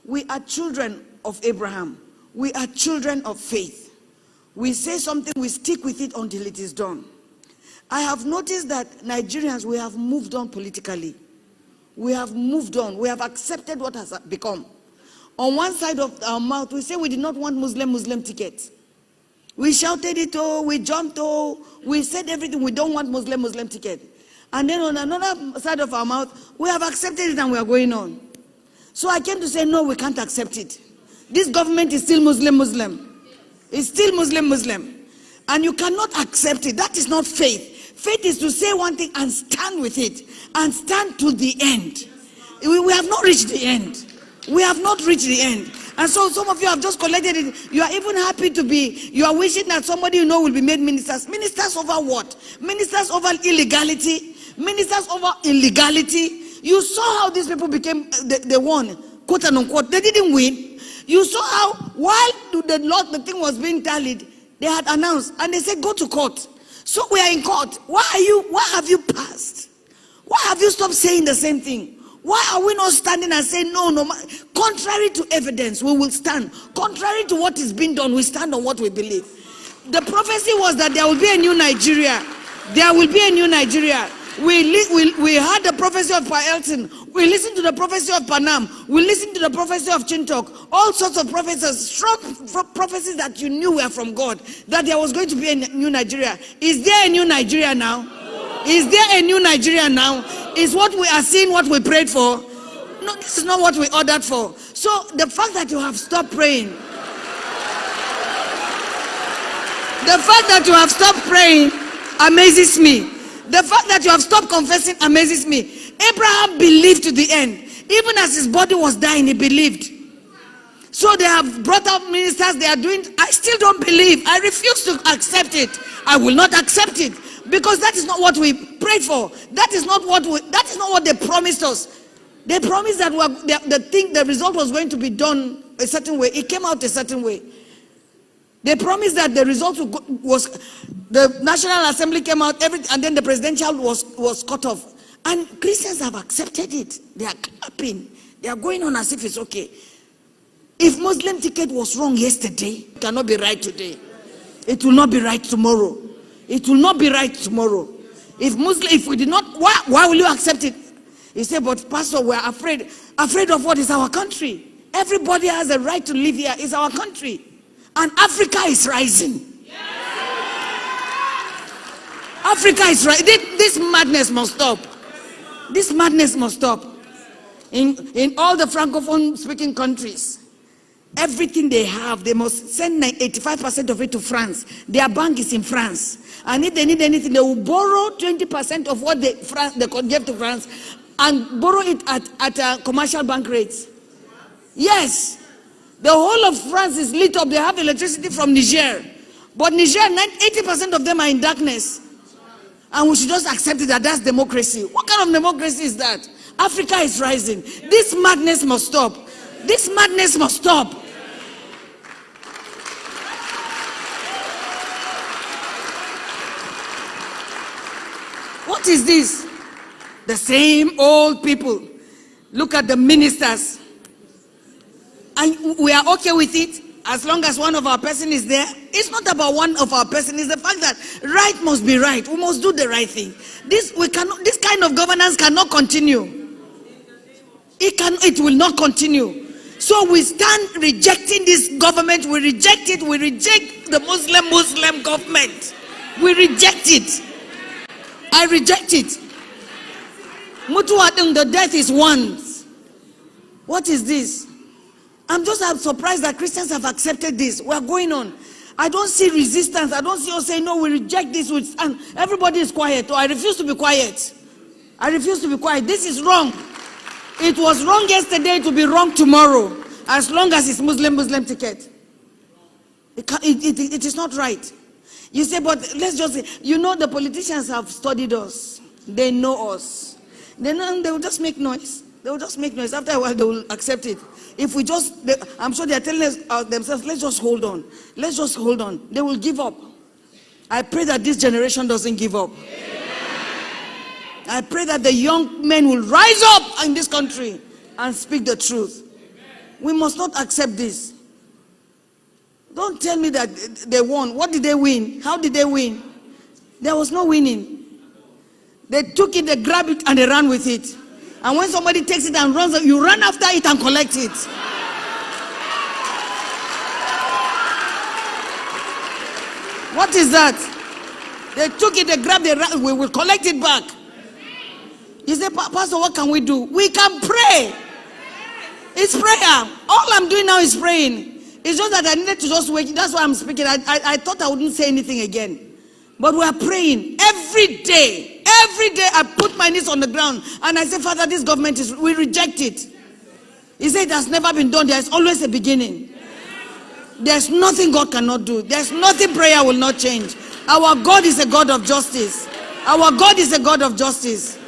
We are children of Abraham. We are children of faith. We say something, we stick with it until it is done. I have noticed that Nigerians, we have moved on politically. We have moved on. We have accepted what has become. On one side of our mouth, we say we did not want Muslim tickets. We shouted it, oh, we jumped, oh, we said everything. We don't want Muslim ticket. And then on another side of our mouth, we have accepted it and we are going on. So I came to say, no, we can't accept it. This government is still Muslim. It's still Muslim. And you cannot accept it. That is not faith. Faith is to say one thing and stand with it. And stand to the end. We have not reached the end. We have not reached the end. And so some of you have just collected it. You are even happy to be, you are wishing that somebody you know will be made ministers. Ministers over what? Ministers over illegality. Ministers over illegality. You saw how these people became, they won, quote and unquote. They didn't win. You saw how, while the thing was being tallied, they had announced, and they said, go to court. So we are in court. Why have you passed? Why have you stopped saying the same thing? Why are we not standing and saying, no, contrary to evidence, we will stand. Contrary to what is being done, we stand on what we believe. The prophecy was that there will be a new Nigeria. There will be a new Nigeria. We heard the prophecy of Pa Elton. We listened to the prophecy of Panam. We listened to the prophecy of Chintok. All sorts of prophecies, strong prophecies that you knew were from God, that there was going to be a new Nigeria. Is there a new Nigeria now? Is there a new Nigeria now? Is what we are seeing what we prayed for? No, this is not what we ordered for. So the fact that you have stopped praying, the fact that you have stopped praying amazes me. The fact that you have stopped confessing amazes me. Abraham believed to the end. Even as his body was dying, he believed. So they have brought up ministers, they are doing, I still don't believe. I refuse to accept it. I will not accept it. Because that is not what we prayed for. That is not what they promised us. They promised that the result was going to be done a certain way. It came out a certain way. They promised that the result was the National Assembly came out, and then the presidential was cut off. And Christians have accepted it. They are clapping. They are going on as if it's okay. If Muslim ticket was wrong yesterday, it cannot be right today. It will not be right tomorrow. It will not be right tomorrow. If we did not, why will you accept it? He said, but Pastor, we're afraid. Afraid of what? Is our country. Everybody has a right to live here. It's our country. And Africa is rising. Africa is rising. This madness must stop. This madness must stop. In all the Francophone speaking countries, everything they have, they must send 85% of it to France. Their bank is in France. And if they need anything, they will borrow 20% of what they could give to France and borrow it at commercial bank rates. Yes. The whole of France is lit up. They have electricity from Niger. But Niger, 80% of them are in darkness. And we should just accept it that that's democracy. What kind of democracy is that? Africa is rising. This madness must stop. This madness must stop. What is this? The same old people. Look at the ministers. And we are okay with it as long as one of our person is there. It's not about one of our person. It's the fact that right must be right. We must do the right thing. This kind of governance cannot continue. It will not continue. So we stand rejecting this government. We reject it. We reject the Muslim government. We reject it. I reject it. Mutuadung, the death is once. What is this? I'm surprised that Christians have accepted this. We are going on. I don't see resistance. I don't see us saying, no, we reject this. And everybody is quiet. Oh, I refuse to be quiet. I refuse to be quiet. This is wrong. It was wrong yesterday to be wrong tomorrow. As long as it's Muslim ticket. It is not right. You say, but let's just say, the politicians have studied us. They know us. They will just make noise. They will just make noise. After a while, they will accept it. If we I'm sure they are telling us themselves, let's just hold on. Let's just hold on. They will give up. I pray that this generation doesn't give up. I pray that the young men will rise up in this country and speak the truth. We must not accept this. Don't tell me that they won. What did they win? How did they win? There was no winning. They took it, they grabbed it, and they ran with it. And when somebody takes it and runs, you run after it and collect it. What is that? They took it, they grabbed it, we will collect it back. You say, Pastor, what can we do? We can pray. It's prayer. All I'm doing now is praying. It's just that I needed to just wait. That's why I'm speaking. I thought I wouldn't say anything again. But we are praying every day. Every day I put my knees on the ground and I say, Father, this government we reject it. He said it has never been done. There's always a beginning. There's nothing God cannot do. There's nothing prayer will not change. Our God is a God of justice. Our God is a God of justice.